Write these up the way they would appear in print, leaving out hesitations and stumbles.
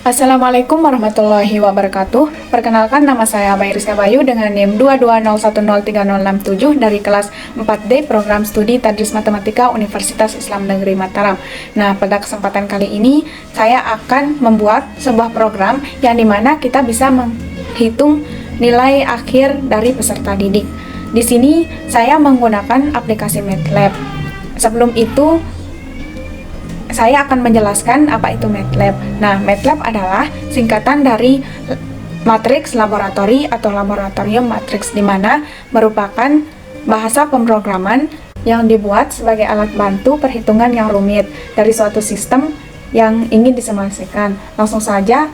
Assalamualaikum warahmatullahi wabarakatuh. Perkenalkan, nama saya Rizka Bayu dengan NIM 220103067 dari kelas 4D Program Studi Tadris Matematika Universitas Islam Negeri Mataram. Nah, pada kesempatan kali ini saya akan membuat sebuah program yang dimana kita bisa menghitung nilai akhir dari peserta didik. Di sini saya menggunakan aplikasi MATLAB. Sebelum itu saya akan menjelaskan apa itu MATLAB. Nah, MATLAB adalah singkatan dari Matriks Laboratory atau Laboratorium Matriks, di mana merupakan bahasa pemrograman yang dibuat sebagai alat bantu perhitungan yang rumit dari suatu sistem yang ingin disimulasikan. Langsung saja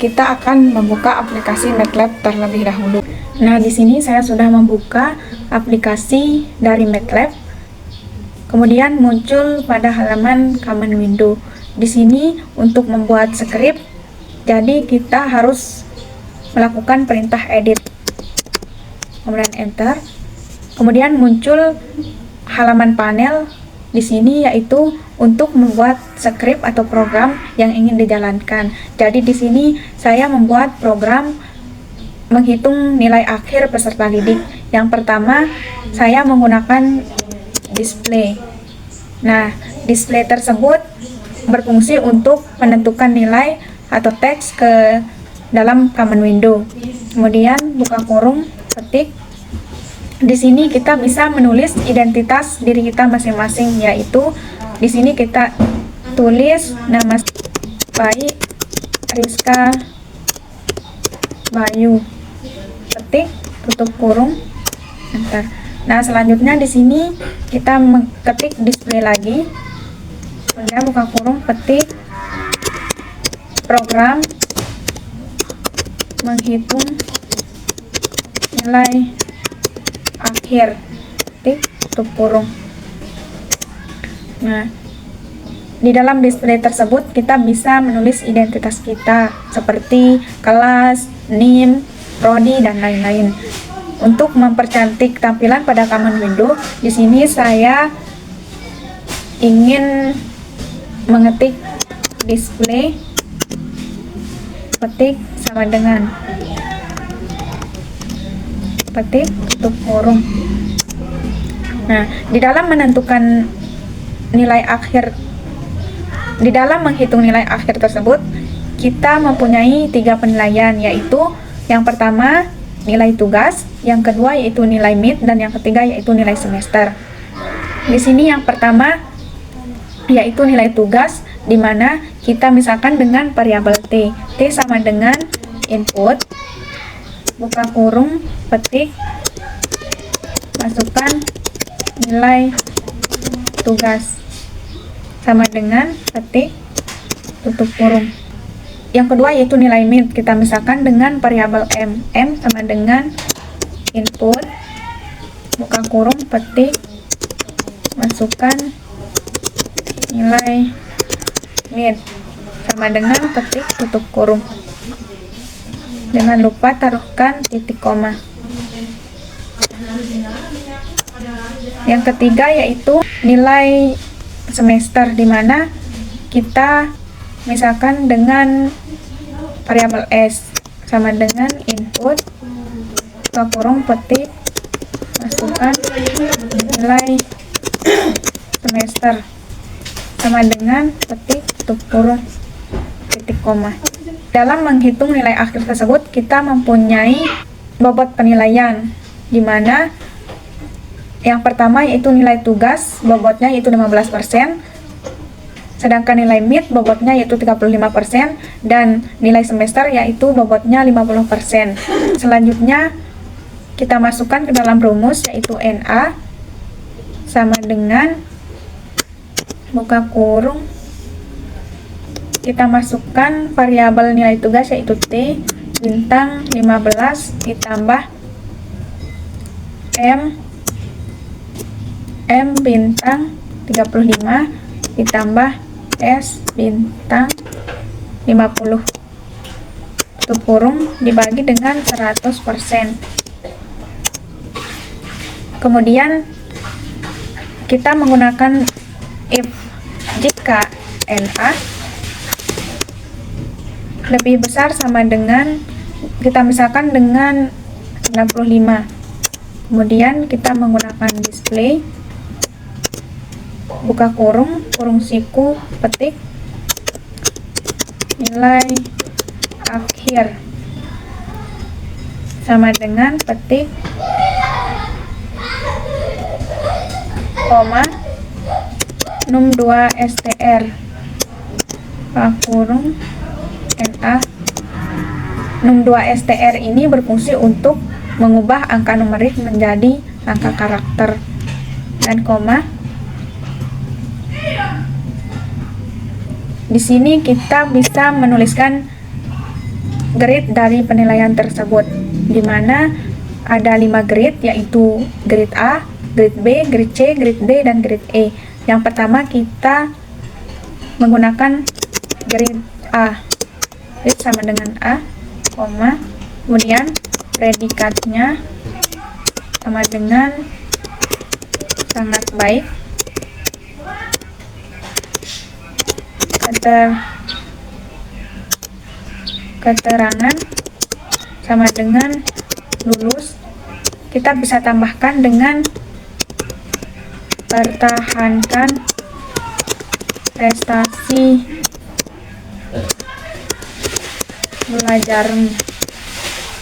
kita akan membuka aplikasi MATLAB terlebih dahulu. Nah, di sini saya sudah membuka aplikasi dari MATLAB. Kemudian muncul pada halaman command window. Di sini untuk membuat script, jadi kita harus melakukan perintah edit. Kemudian enter. Kemudian muncul halaman panel di sini, yaitu untuk membuat script atau program yang ingin dijalankan. Jadi di sini saya membuat program menghitung nilai akhir peserta didik. Yang pertama, saya menggunakan display. Nah, display tersebut berfungsi untuk menentukan nilai atau teks ke dalam command window. Kemudian buka kurung, ketik. Di sini kita bisa menulis identitas diri kita masing-masing, yaitu di sini kita tulis nama baik Rizka Bayu. Ketik, tutup kurung, enter. Nah, selanjutnya di sini kita ketik display lagi. Kemudian buka kurung, ketik program menghitung nilai akhir. Ketik, tutup kurung. Nah, di dalam display tersebut kita bisa menulis identitas kita seperti kelas, NIM, prodi, dan lain-lain. Untuk mempercantik tampilan pada command window, di sini saya ingin mengetik display, ketik sama dengan ketik, tutup kurung. Nah, di dalam menentukan nilai akhir, di dalam menghitung nilai akhir tersebut, kita mempunyai 3 penilaian, yaitu yang pertama nilai tugas, yang kedua yaitu nilai mid, dan yang ketiga yaitu nilai semester. Di sini yang pertama yaitu nilai tugas, di mana kita misalkan dengan variabel t sama dengan input, buka kurung, ketik, masukkan nilai tugas sama dengan ketik, tutup kurung. Yang kedua yaitu nilai mid, kita misalkan dengan variabel m sama dengan input, buka kurung, ketik, masukkan nilai mid sama dengan ketik, tutup kurung. Jangan lupa taruhkan titik koma. Yang ketiga yaitu nilai semester, di mana kita misalkan dengan variabel s sama dengan input, buka kurung, ketik, masukkan nilai semester sama dengan ketik, tutup kurung, titik koma. Dalam menghitung nilai akhir tersebut kita mempunyai bobot penilaian, di mana yang pertama yaitu nilai tugas, bobotnya yaitu 15%, sedangkan nilai mid bobotnya yaitu 35%, dan nilai semester yaitu bobotnya 50%. Selanjutnya kita masukkan ke dalam rumus, yaitu NA sama dengan, buka kurung, kita masukkan variabel nilai tugas yaitu T bintang 15 ditambah M bintang 35 ditambah S bintang 50, tutup kurung, dibagi dengan 100%. Kemudian kita menggunakan if jika NA lebih besar sama dengan, kita misalkan dengan 95. Kemudian kita menggunakan display, buka kurung, kurung siku, petik nilai akhir sama dengan petik koma num2 str kurung na. num2 str ini berfungsi untuk mengubah angka numerik menjadi angka karakter, dan koma. Di sini kita bisa menuliskan grade dari penilaian tersebut, di mana ada 5 grade, yaitu grade A, grade B, grade C, grade D, dan grade E. Yang pertama kita menggunakan grade A. Grade sama dengan A, koma, kemudian predikatnya sama dengan sangat baik, keterangan sama dengan lulus. Kita bisa tambahkan dengan pertahankan prestasi belajar,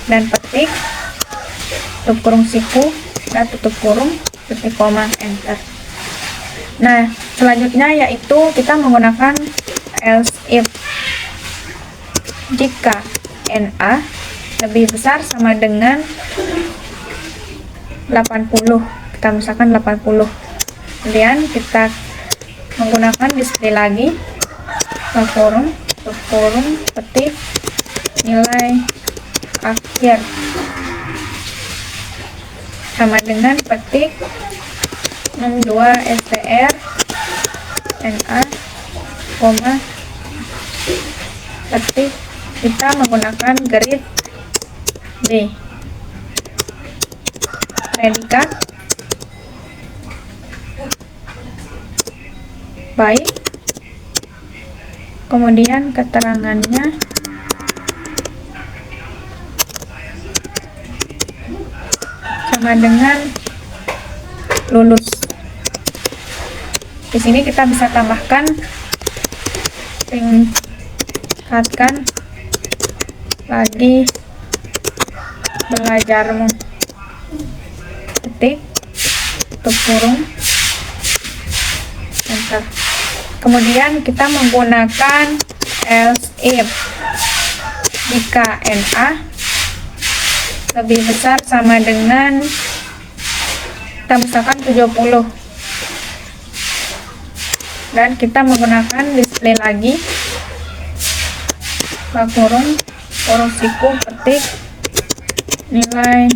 dan petik tutup kurung siku dan tutup kurung titik koma enter. Nah, selanjutnya yaitu kita menggunakan else if. Jika NA lebih besar sama dengan 80, kita misalkan 80, kemudian kita menggunakan display lagi, tutup kurung, petik nilai akhir sama dengan petik num2 str na, koma, petik, kita menggunakan grade B, predikat baik, kemudian keterangannya sama dengan lulus. Di sini kita bisa tambahkan tingkatkan lagi belajarmu, petik tutup kurung enter. Kemudian kita menggunakan else if. Jika NA lebih besar sama dengan, kita misalkan 70, dan kita menggunakan display lagi, kurung siku, petik nilai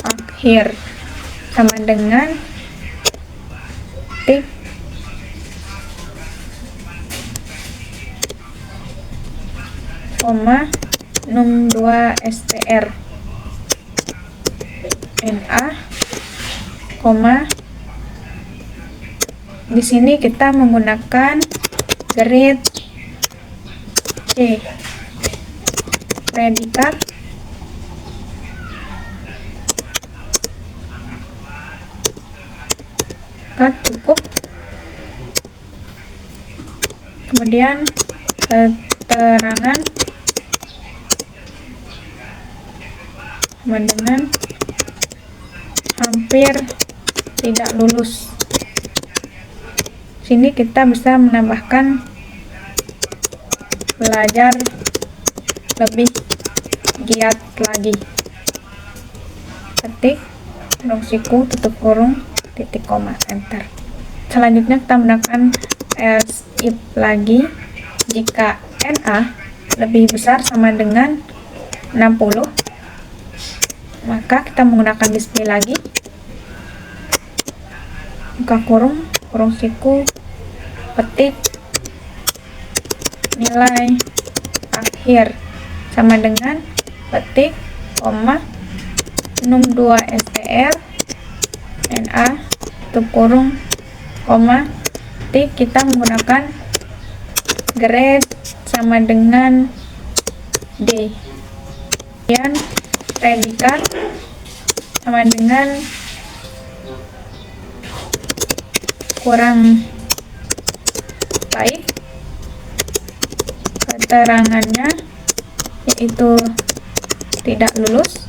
akhir sama dengan petik koma num2 str na, koma. Di sini kita menggunakan grade C, predikat cukup, kemudian keterangan sama dengan hampir tidak lulus. Sini kita bisa menambahkan belajar lebih giat lagi, ketik kurung siku, tutup kurung, titik koma enter. Selanjutnya kita menggunakan else if lagi. Jika NA lebih besar sama dengan 60, maka kita menggunakan display lagi, buka kurung, kurung siku, petik nilai akhir sama dengan petik koma num2 str na, tutup kurung, koma, petik. Kita menggunakan grade sama dengan D. Kemudian predikat sama dengan kurang baik, keterangannya yaitu tidak lulus,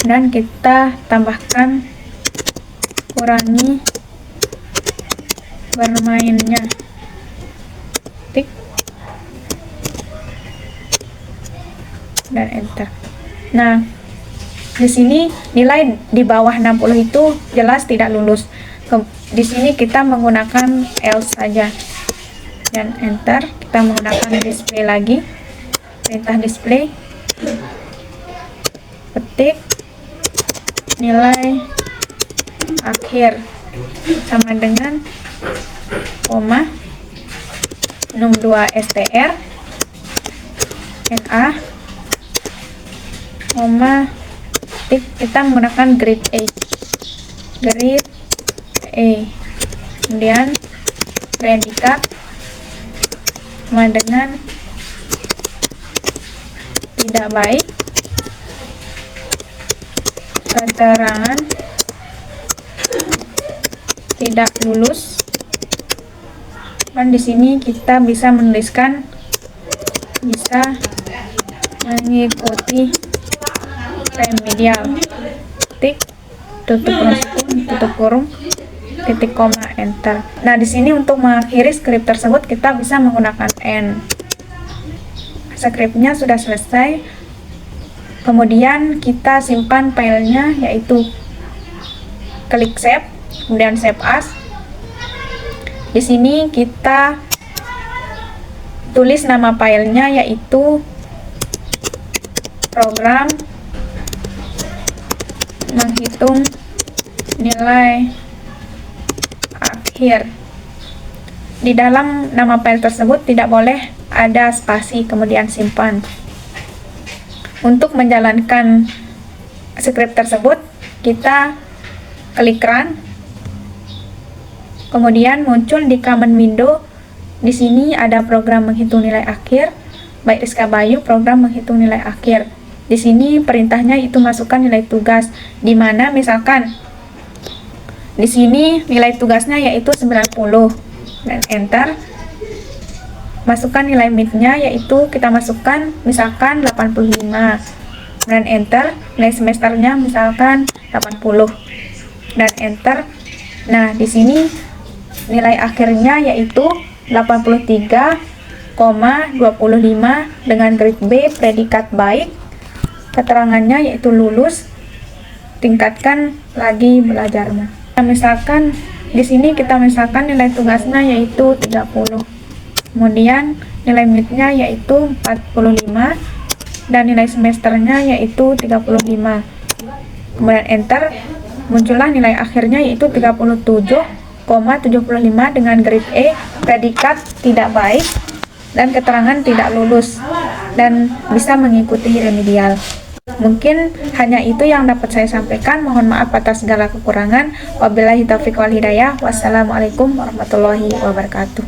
dan kita tambahkan kurangi bermainnya, tik, dan enter. Nah, di sini nilai di bawah 60 itu jelas tidak lulus. Di sini kita menggunakan else saja dan enter. Kita menggunakan display lagi, perintah display, ketik nilai akhir sama dengan koma 62 str na koma tik. Kita menggunakan grade A, kemudian predikat sama dengan tidak baik, keterangan tidak lulus. Dan di sini kita bisa menuliskan bisa mengikuti remedial, tik, tutup kurung, titik koma, enter. Nah, di sini untuk mengakhiri skrip tersebut kita bisa menggunakan end. Skripnya sudah selesai. Kemudian kita simpan filenya, yaitu klik save, kemudian save as. Di sini kita tulis nama filenya, yaitu program menghitung nilai akhir. Di dalam nama file tersebut tidak boleh ada spasi, kemudian simpan. Untuk menjalankan skrip tersebut, kita klik run. Kemudian muncul di command window. Di sini ada program menghitung nilai akhir, baik Rizka Bayu, program menghitung nilai akhir. Di sini perintahnya itu masukkan nilai tugas, di mana misalkan di sini nilai tugasnya yaitu 90, dan enter. Masukkan nilai midnya, yaitu kita masukkan misalkan 85, dan enter. Nilai semesternya misalkan 80, dan enter. Nah, di sini nilai akhirnya yaitu 83,25 dengan grade B, predikat baik, keterangannya yaitu lulus, tingkatkan lagi belajarnya. Nah, misalkan di sini kita misalkan nilai tugasnya yaitu 30, kemudian nilai midnya yaitu 45, dan nilai semesternya yaitu 35, kemudian enter. Muncullah nilai akhirnya yaitu 37,75 dengan grade E, predikat tidak baik, dan keterangan tidak lulus, dan bisa mengikuti remedial. Mungkin hanya itu yang dapat saya sampaikan. Mohon maaf atas segala kekurangan. Wabillahi taufiq wal hidayah. Wassalamualaikum warahmatullahi wabarakatuh.